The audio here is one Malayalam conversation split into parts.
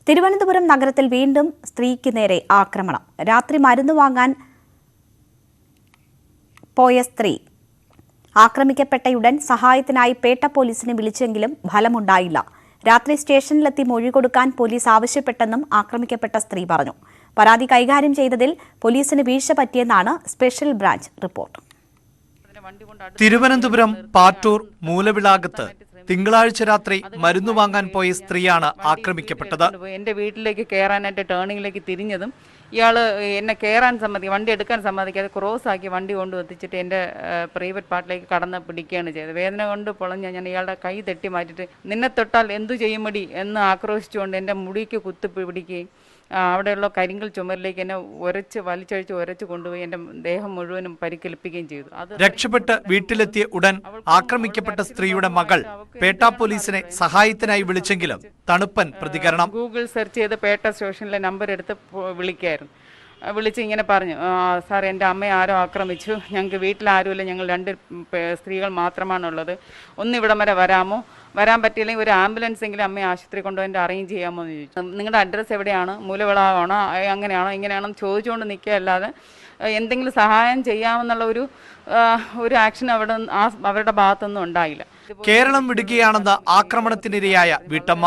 തിരുവനന്തപുരം നഗരത്തിൽ വീണ്ടും സ്ത്രീക്ക് നേരെ ആക്രമണം. രാത്രി മരുന്ന് വാങ്ങാൻ പോയ സ്ത്രീ ആക്രമിക്കപ്പെട്ടയുടൻ സഹായത്തിനായി പേട്ട പോലീസിനെ വിളിച്ചെങ്കിലും ഫലമുണ്ടായില്ല. രാത്രി സ്റ്റേഷനിലെത്തി മൊഴി കൊടുക്കാൻ പോലീസ് ആവശ്യപ്പെട്ടെന്നും ആക്രമിക്കപ്പെട്ട സ്ത്രീ പറഞ്ഞു. പരാതി കൈകാര്യം ചെയ്തതിൽ പോലീസിന് വീഴ്ച പറ്റിയെന്നാണ് special branch report. Thiruvananthapuram Pattoor മൂലവിളാകത്ത് തിങ്കളാഴ്ച രാത്രി മരുന്ന് വാങ്ങാൻ പോയ സ്ത്രീയാണ് ആക്രമിക്കപ്പെട്ടത്. എന്റെ വീട്ടിലേക്ക് കയറാനായിട്ട് ടേണിങ്ങിലേക്ക് തിരിഞ്ഞതും ഇയാള് എന്നെ കയറാൻ വണ്ടി എടുക്കാൻ സമ്മതിക്കാതെ ക്രോസ് ആക്കി വണ്ടി കൊണ്ടുവത്തിച്ചിട്ട് എൻ്റെ പ്രൈവറ്റ് പാർട്ടിലേക്ക് കടന്ന് പിടിക്കുകയാണ് ചെയ്തത്. വേദന കൊണ്ട് പൊളഞ്ഞ ഞാൻ ഇയാളുടെ കൈ തട്ടി മാറ്റിയിട്ട് നിന്നെ തൊട്ടാൽ എന്തു ചെയ്യുമടി എന്ന് ആക്രോശിച്ചുകൊണ്ട് എൻ്റെ മുടിക്ക് കുത്തി പിടിക്കുകയും അവിടെയുള്ള കരിങ്കൽ ചുമരിലേക്ക് എന്നെ വലിച്ചഴിച്ച് കൊണ്ടുപോയി എൻ്റെ ദേഹം മുഴുവനും പരിക്കേൽപ്പിക്കുകയും ചെയ്തു. രക്ഷപ്പെട്ട് വീട്ടിലെത്തിയ ഉടൻ ആക്രമിക്കപ്പെട്ട സ്ത്രീയുടെ മകൾ പേട്ട പോലീസിനെ സഹായത്തിനായി വിളിച്ചെങ്കിലും തണുപ്പൻ പ്രതികരണം. ഗൂഗിൾ സെർച്ച് ചെയ്ത് പേട്ട സ്റ്റേഷനിലെ നമ്പർ എടുത്ത് വിളിച്ച് ഇങ്ങനെ പറഞ്ഞു, സാർ എൻ്റെ അമ്മയെ ആരോ ആക്രമിച്ചു, ഞങ്ങൾക്ക് വീട്ടിലാരുമില്ല, ഞങ്ങൾ 2 സ്ത്രീകൾ മാത്രമാണുള്ളത്, ഒന്നിവിടം വരെ വരാമോ, വരാൻ പറ്റിയില്ലെങ്കിൽ ഒരു ആംബുലൻസ് എങ്കിലും അമ്മയെ ആശുപത്രി കൊണ്ടുപോയി അറേഞ്ച് ചെയ്യാമോ എന്ന് ചോദിച്ചു. നിങ്ങളുടെ അഡ്രസ്സ് എവിടെയാണ്, മൂലവിളാണോ, അങ്ങനെയാണോ ഇങ്ങനെയാണോ ചോദിച്ചുകൊണ്ട് നിൽക്കുകയല്ലാതെ എന്തെങ്കിലും സഹായം ചെയ്യാമെന്നുള്ള ഒരു ആക്ഷൻ അവരുടെ ഭാഗത്തൊന്നും ഉണ്ടായില്ല. കേരളം വിടുകയാണെന്ന് ആക്രമണത്തിനിരയായ വീട്ടമ്മ.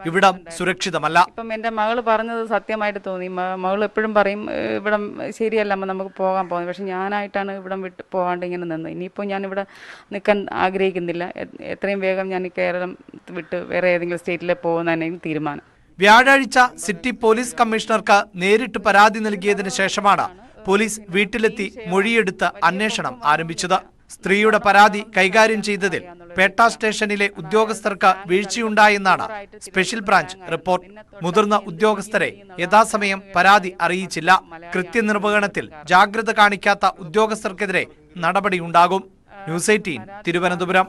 ഇവിടം സുരക്ഷിതമല്ല. ഇപ്പം എൻ്റെ മകള് പറഞ്ഞത് സത്യമായിട്ട് തോന്നി. മകൾ എപ്പോഴും പറയും ഇവിടം ശരിയല്ല, നമുക്ക് പോകാൻ പോകുന്നത്. പക്ഷെ ഞാനായിട്ടാണ് ഇവിടം വിട്ട് പോകാണ്ട് ഇങ്ങനെ നിന്നത്. ഇനിയിപ്പോൾ ഞാനിവിടെ നിൽക്കാൻ ആഗ്രഹിക്കുന്നില്ല. എത്രയും വേഗം ഞാൻ കേരളം വിട്ട് വേറെ ഏതെങ്കിലും സ്റ്റേറ്റിൽ പോകുന്നതിന് തീരുമാനം. വ്യാഴാഴ്ച സിറ്റി പോലീസ് കമ്മീഷണർക്ക് നേരിട്ട് പരാതി നൽകിയതിനു ശേഷമാണ് പോലീസ് വീട്ടിലെത്തി മൊഴിയെടുത്ത് അന്വേഷണം ആരംഭിച്ചത്. സ്ത്രീയുടെ പരാതി കൈകാര്യം ചെയ്തതിൽ പേട്ട സ്റ്റേഷനിലെ ഉദ്യോഗസ്ഥർക്ക് വീഴ്ചയുണ്ടായെന്നാണ് സ്പെഷ്യൽ ബ്രാഞ്ച് റിപ്പോർട്ട്. മുതിർന്ന ഉദ്യോഗസ്ഥരെ യഥാസമയം പരാതി അറിയിച്ചില്ല. കൃത്യനിർവഹണത്തിൽ ജാഗ്രത കാണിക്കാത്ത ഉദ്യോഗസ്ഥർക്കെതിരെ നടപടിയുണ്ടാകും. ന്യൂസ് 18 തിരുവനന്തപുരം.